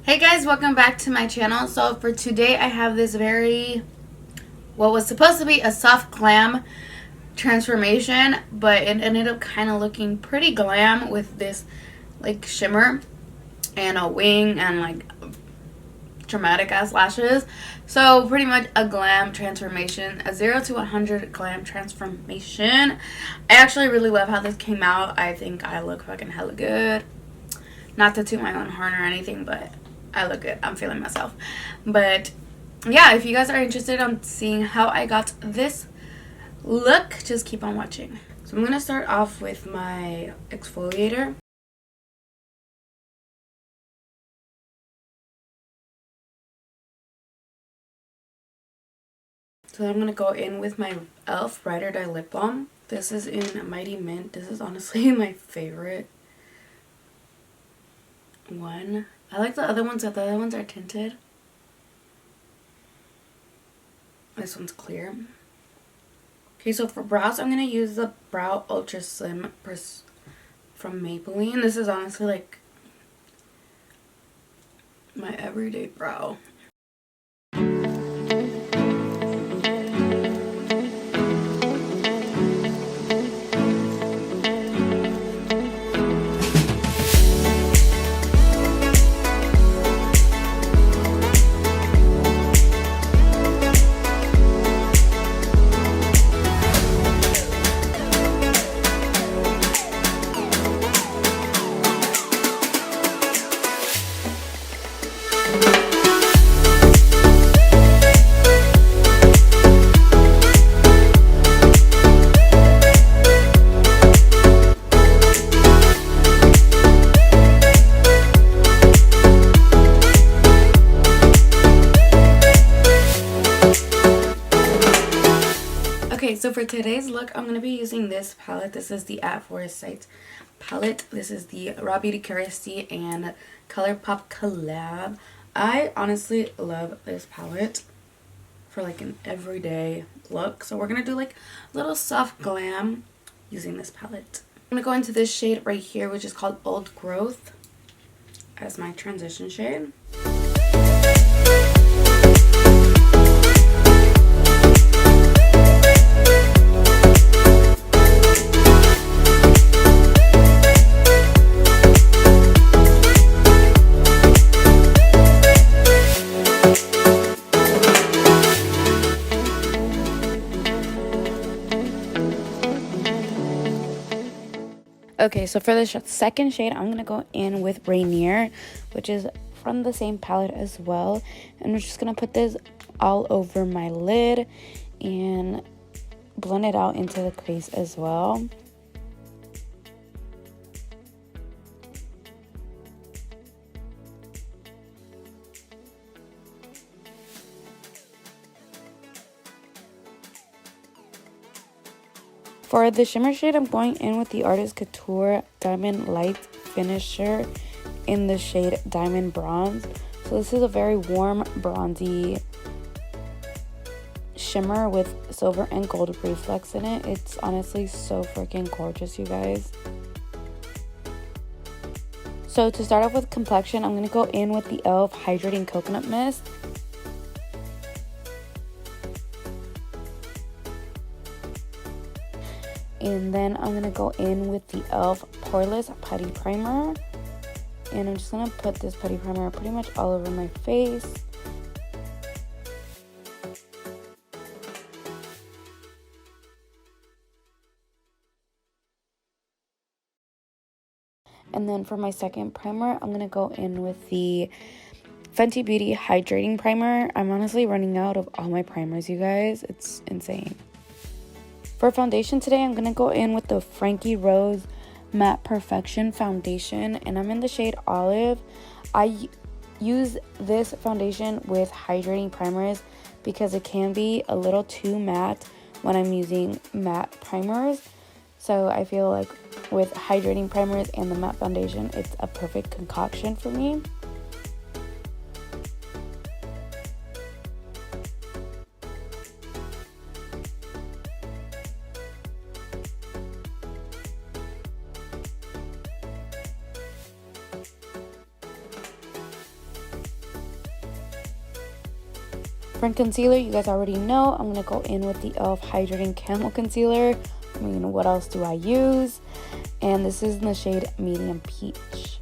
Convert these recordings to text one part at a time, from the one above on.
Hey guys, welcome back to my channel. So for today I have this what was supposed to be a soft glam transformation, but it ended up kind of looking pretty glam with this like shimmer and a wing and like dramatic ass lashes. So pretty much a glam transformation, a 0 to 100 glam transformation. I actually really love how this came out. I think I look fucking hella good. Not to toot my own horn or anything, but I look good. I'm feeling myself. But yeah, if you guys are interested in seeing how I got this look, just keep on watching. So I'm going to start off with my exfoliator. So I'm going to go in with my e.l.f. Ride or Die Lip Balm. This is in Mighty Mint. This is honestly my favorite one. I like the other ones, but the other ones are tinted. This one's clear. Okay, so for brows, I'm going to use the Brow Ultra Slim from Maybelline. This is honestly like my everyday brow. Okay, so for today's look, I'm going to be using this palette. This is the At Forest Sights palette. This is the Raw Beauty Curiosity and Colourpop collab. I honestly love this palette for like an everyday look. So we're going to do like a little soft glam using this palette. I'm going to go into this shade right here, which is called Old Growth, as my transition shade. Okay, so for the second shade, I'm going to go in with Rainier, which is from the same palette as well. And we're just going to put this all over my lid and blend it out into the crease as well. For the shimmer shade, I'm going in with the Artist Couture Diamond Light Finisher in the shade Diamond Bronze. So this is a very warm, bronzy shimmer with silver and gold reflex in it. It's honestly so freaking gorgeous, you guys. So to start off with complexion, I'm going to go in with the e.l.f. Hydrating Coconut Mist. And then I'm going to go in with the e.l.f. Poreless Putty Primer. And I'm just going to put this putty primer pretty much all over my face. And then for my second primer, I'm going to go in with the Fenty Beauty Hydrating Primer. I'm honestly running out of all my primers, you guys. It's insane. For foundation today, I'm going to go in with the Frankie Rose Matte Perfection Foundation, and I'm in the shade Olive. I use this foundation with hydrating primers because it can be a little too matte when I'm using matte primers. So I feel like with hydrating primers and the matte foundation, it's a perfect concoction for me. For concealer, you guys already know, I'm going to go in with the e.l.f. Hydrating Camo Concealer. I mean, what else do I use? And this is in the shade Medium Peach.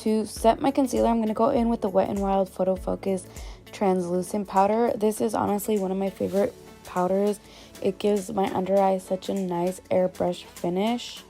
To set my concealer, I'm going to go in with the Wet n Wild Photo Focus Translucent Powder. This is honestly one of my favorite powders. It gives my under eye such a nice airbrush finish.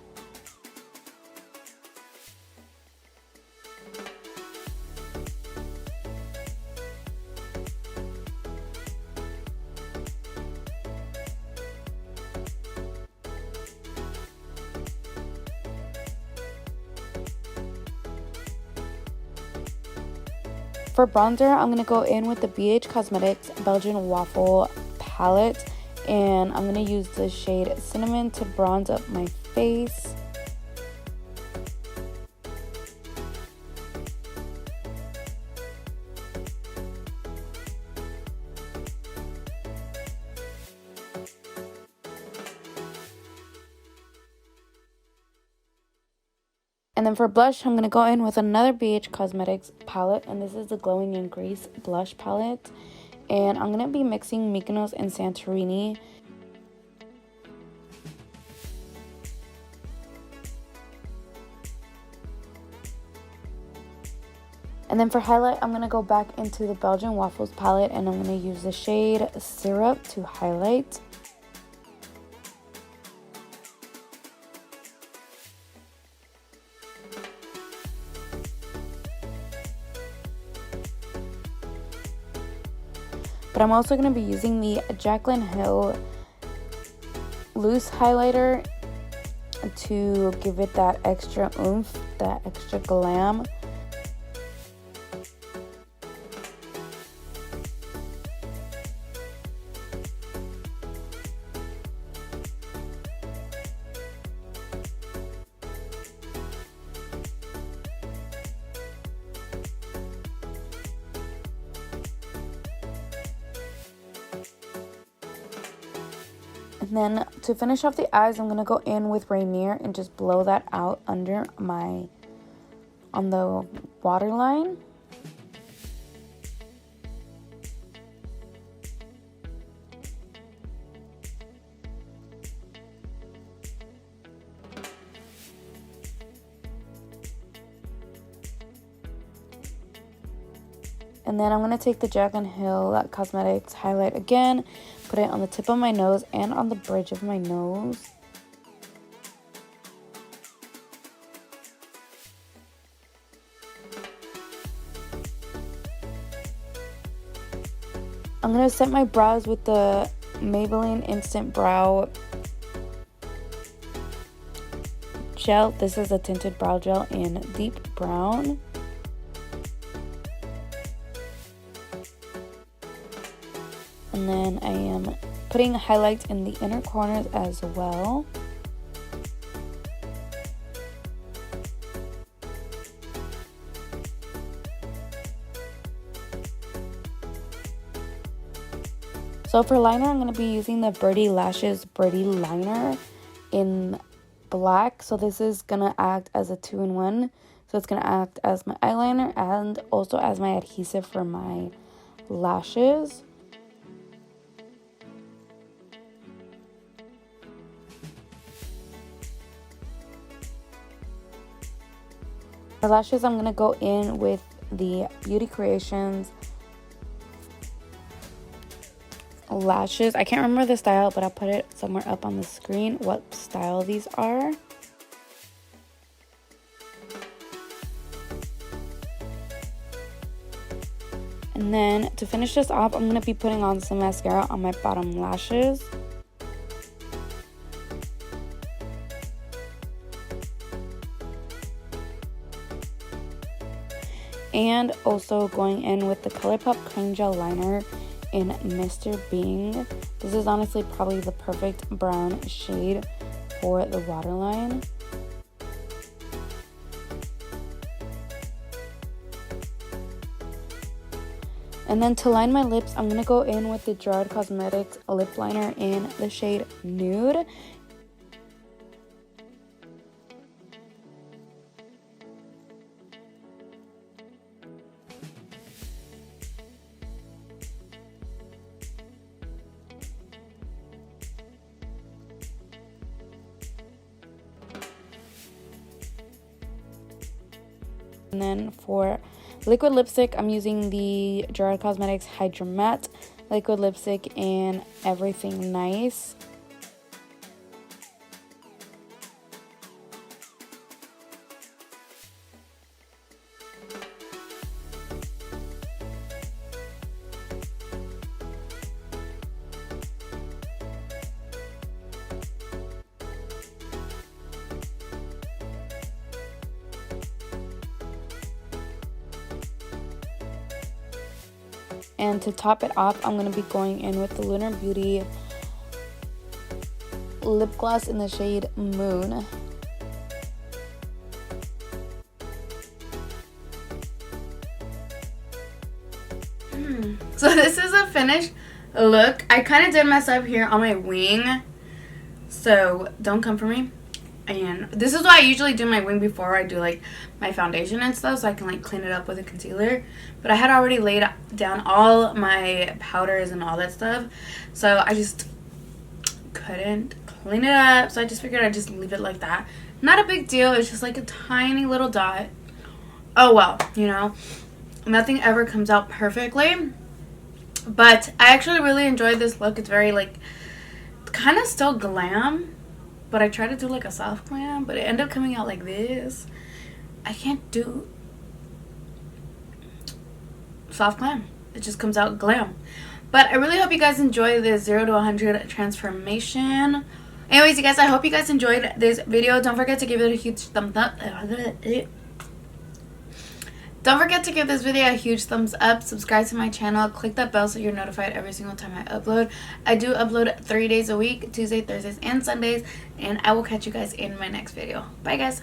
For bronzer, I'm going to go in with the BH Cosmetics Belgian Waffle palette, and I'm going to use the shade Cinnamon to bronze up my face. And then for blush, I'm going to go in with another BH Cosmetics palette, and this is the Glowing in Grease blush palette. And I'm going to be mixing Mykonos and Santorini. And then for highlight, I'm going to go back into the Belgian Waffles palette, and I'm going to use the shade Syrup to highlight. But I'm also going to be using the Jaclyn Hill loose highlighter to give it that extra oomph, that extra glam. And then to finish off the eyes, I'm going to go in with Rainier and just blow that out under on the waterline. And then I'm going to take the Jaclyn Hill Cosmetics highlight again, put it on the tip of my nose and on the bridge of my nose. I'm going to set my brows with the Maybelline Instant Brow Gel. This is a tinted brow gel in deep brown. And then I am putting highlights in the inner corners as well. So for liner, I'm going to be using the Birdie Lashes Birdie Liner in black. So this is going to act as a 2-in-1. So it's going to act as my eyeliner and also as my adhesive for my lashes. For lashes, I'm going to go in with the Beauty Creations lashes. I can't remember the style, but I'll put it somewhere up on the screen what style these are. And then to finish this off, I'm going to be putting on some mascara on my bottom lashes. And also going in with the Colourpop Cream Gel Liner in Mr. Bing. This is honestly probably the perfect brown shade for the waterline. And then to line my lips, I'm going to go in with the Gerard Cosmetics lip liner in the shade Nude. And then for liquid lipstick, I'm using the Gerard Cosmetics Hydra Matte liquid lipstick in Everything Nice. And to top it off, I'm going to be going in with the Lunar Beauty lip gloss in the shade Moon. So this is a finished look. I kind of did mess up here on my wing, so don't come for me. And this is why I usually do my wing before I do like my foundation and stuff, so I can like clean it up with a concealer. But I had already laid down all my powders and all that stuff, so I just couldn't clean it up. So I just figured I'd just leave it like that. Not a big deal. It's just like a tiny little dot. Oh well, you know, nothing ever comes out perfectly. But I actually really enjoyed this look. It's very like kind of still glam, but I tried to do like a soft glam, but it ended up coming out like this. I can't do soft glam. It just comes out glam. But I really hope you guys enjoy this 0 to 100 transformation. Anyways, you guys, I hope you guys enjoyed this video. Don't forget to give it a huge thumbs up. Don't forget to give this video a huge thumbs up. Subscribe to my channel. Click that bell so you're notified every single time I upload. I do upload 3 days a week, Tuesday, Thursdays, and Sundays. And I will catch you guys in my next video. Bye, guys.